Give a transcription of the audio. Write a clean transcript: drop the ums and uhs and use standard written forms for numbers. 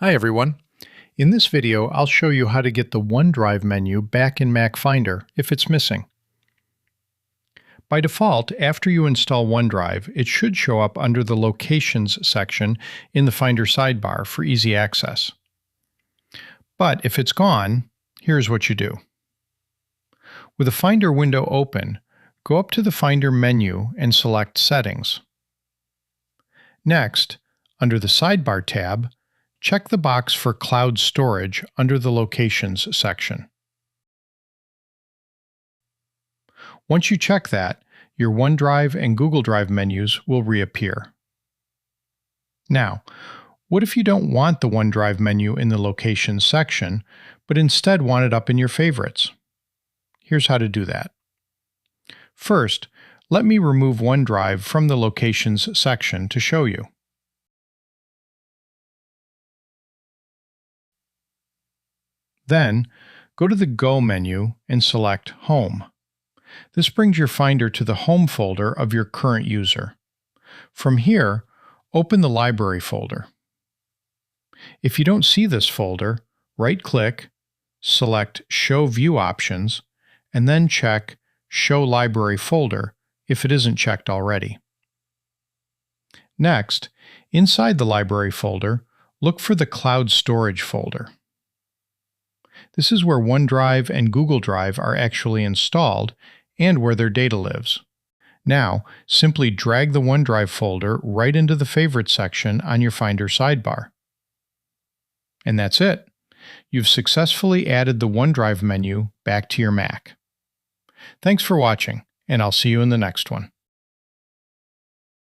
Hi everyone. In this video, I'll show you how to get the OneDrive menu back in Mac Finder if it's missing. By default, after you install OneDrive, it should show up under the Locations section in the Finder sidebar for easy access. But if it's gone, here's what you do. With the Finder window open, go up to the Finder menu and select Settings. Next, under the Sidebar tab, check the box for Cloud Storage under the Locations section. Once you check that, your OneDrive and Google Drive menus will reappear. Now, what if you don't want the OneDrive menu in the Locations section, but instead want it up in your favorites? Here's how to do that. First, let me remove OneDrive from the Locations section to show you. Then, go to the Go menu and select Home. This brings your Finder to the Home folder of your current user. From here, open the Library folder. If you don't see this folder, right-click, select Show View Options, and then check Show Library Folder if it isn't checked already. Next, inside the Library folder, look for the Cloud Storage folder. This is where OneDrive and Google Drive are actually installed and where their data lives. Now, simply drag the OneDrive folder right into the Favorites section on your Finder sidebar. And that's it. You've successfully added the OneDrive menu back to your Mac. Thanks for watching, and I'll see you in the next one.